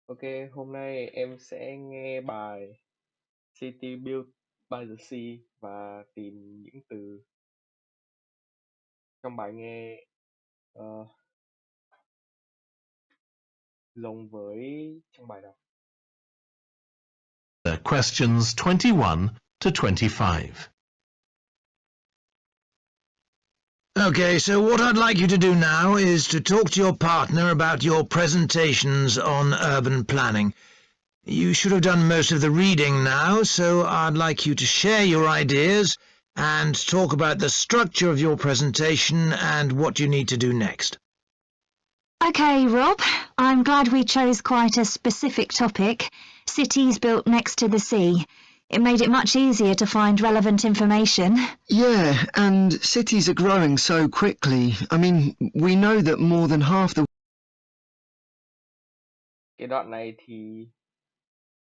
Ok, hôm nay em sẽ nghe bài City Built by the Sea và tìm những từ trong bài nghe ờ, giống với trong bài đọc. Questions 21 to 25. Okay, so what I'd like you to do now is to talk to your partner about your presentations on urban planning. You should have done most of the reading now, so I'd like you to share your ideas and talk about the structure of your presentation and what you need to do next. Okay, Rob, I'm glad we chose quite a specific topic, cities built next to the sea. It made it much easier to find relevant information. Yeah, and cities are growing so quickly. I mean, we know that more than half the Cái đoạn này thì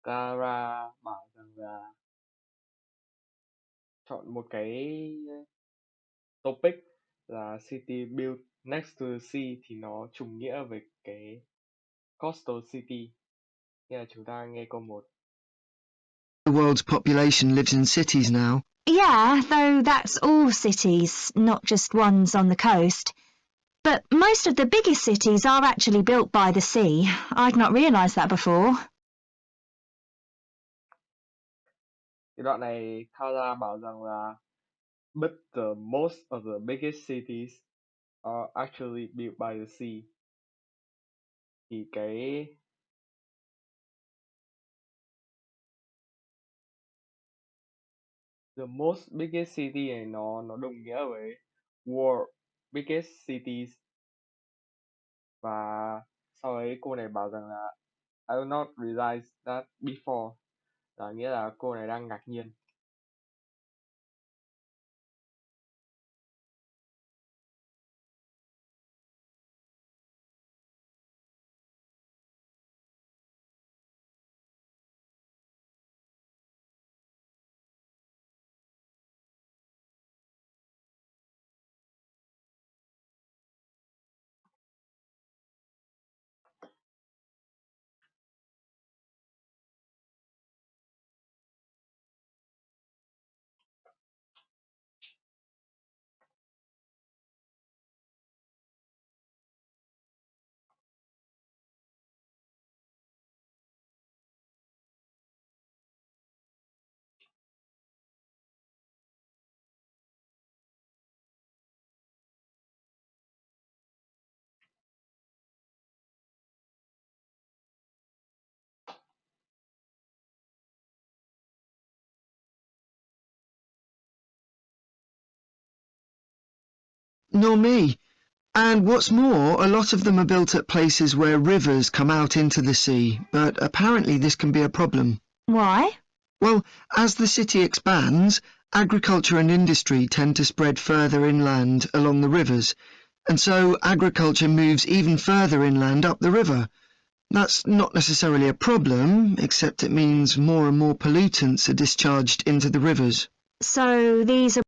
Clara bảo rằng là chọn một cái topic là City Built next to the Sea thì nó trùng nghĩa với cái Coastal City. Nghĩa là chúng ta nghe câu 1. world's population lives in cities now. Yeah, though that's all cities, not just ones on the coast. But most of the biggest cities are actually built by the sea. I'd not realised that before. Cái đoạn này Clara bảo rằng là but the most of the biggest cities are actually built by the sea. Thì cái the most biggest city này nó đồng nghĩa với world biggest cities, và sau đấy cô này bảo rằng là I will not realize that before, là nghĩa là cô này đang ngạc nhiên. Nor me. And what's more, a lot of them are built at places where rivers come out into the sea, but apparently this can be a problem. Why? Well, as the city expands, agriculture and industry tend to spread further inland along the rivers, and so agriculture moves even further inland up the river. That's not necessarily a problem, except it means more and more pollutants are discharged into the rivers. So these are...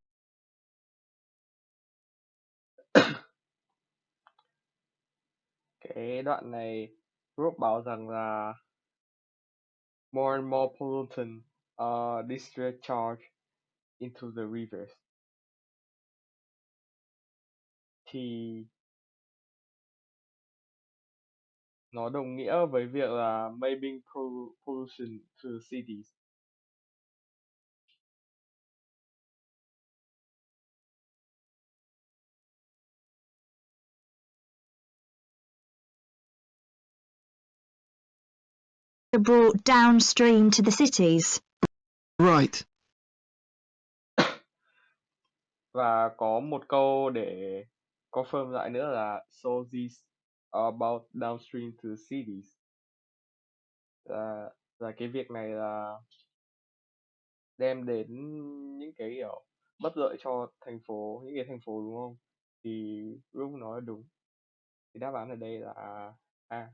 Cái đoạn này Rob bảo rằng là more and more pollutants are discharged into the rivers. Thì nó đồng nghĩa với việc là maybe pollution to the cities. brought downstream to the cities. Right. Và có một câu để confirm lại nữa là so these are about downstream to the cities. Là cái việc này là đem đến những cái kiểu bất lợi cho thành phố, những cái thành phố, đúng không? Thì Room nói đúng. Thì đáp án ở đây là A.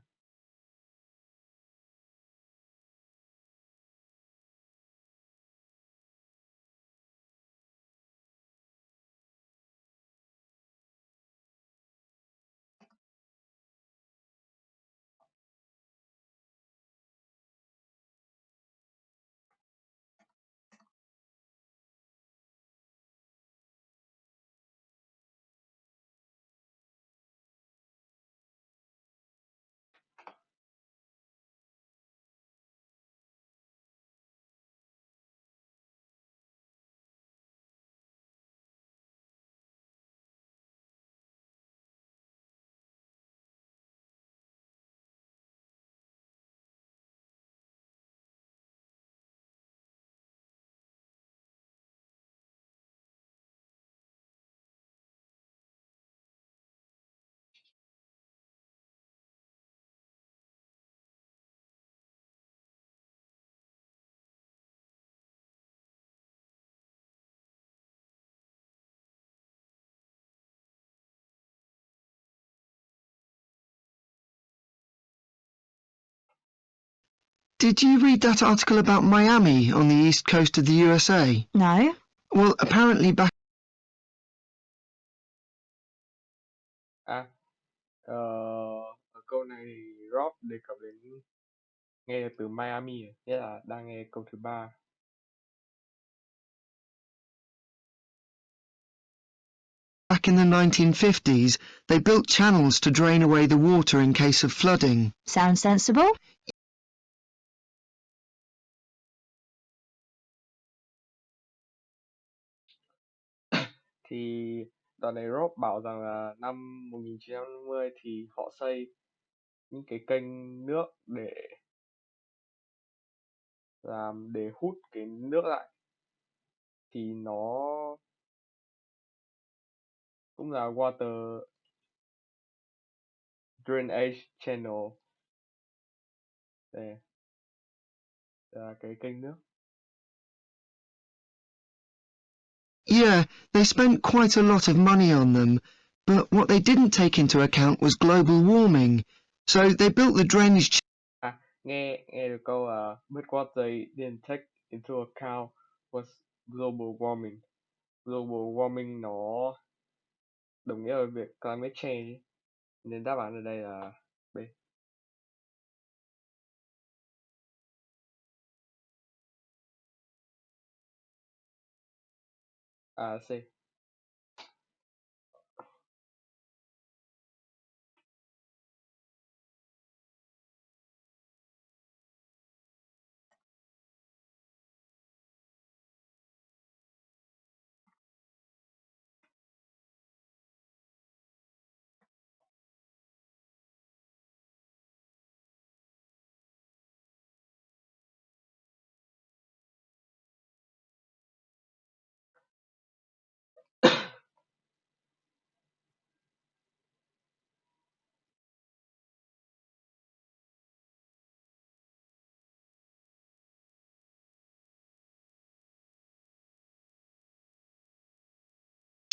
Did you read that article about Miami on the east coast of the USA? No? Well, apparently back Ở câu này thì Rob đề cập đến nghe được từ Miami, nghĩa là đang nghe câu thứ ba. in the 1950s, they built channels to drain away the water in case of flooding. Sounds sensible? Thì đoạn này Rob bảo rằng là năm 1950 thì họ xây những cái kênh nước để hút cái nước lại, thì nó cũng là water drainage channel. Đây là cái kênh nước. Yeah, they spent quite a lot of money on them, but what they didn't take into account was global warming. So they built the drainage Nghe được câu but what they didn't take into account was global warming. Global warming nó đồng nghĩa với việc climate change, nên đáp án ở đây là B. C.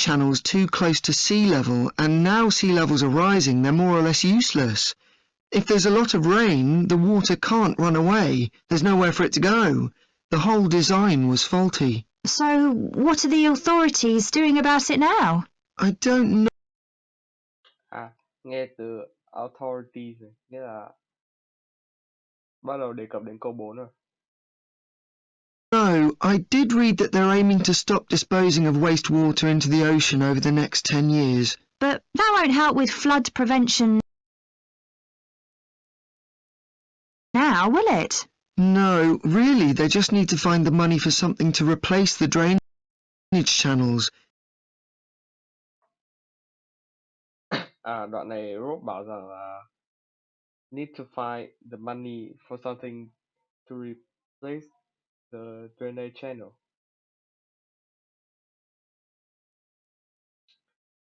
channels too close to sea level, and now sea levels are rising, they're more or less useless. If there's a lot of rain, the water can't run away. There's nowhere for it to go. The whole design was faulty. So, what are the authorities doing about it now? I don't know. Nghe từ authorities này, nghĩa là bắt đầu đề cập đến câu 4 rồi. No, I did read that they're aiming to stop disposing of wastewater into the ocean over the next 10 years. But that won't help with flood prevention now, will it? No, really, they just need to find the money for something to replace the drainage channels. Đoạn này Rob bảo rằng là need to find the money for something to replace the drainage channel.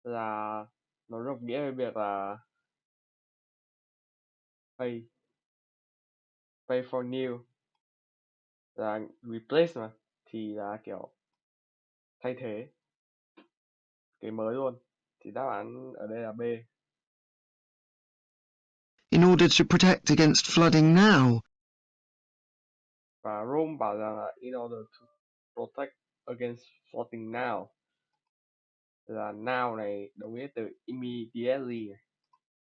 Là nó đồng nghĩa với việc là pay for new, là replace mà, thì là kiểu thay thế cái mới luôn, thì đáp án ở đây là B. In order to protect against flooding now. Và Rome bảo rằng là in order to protect against flooding now, là now này đồng nghĩa từ immediately này.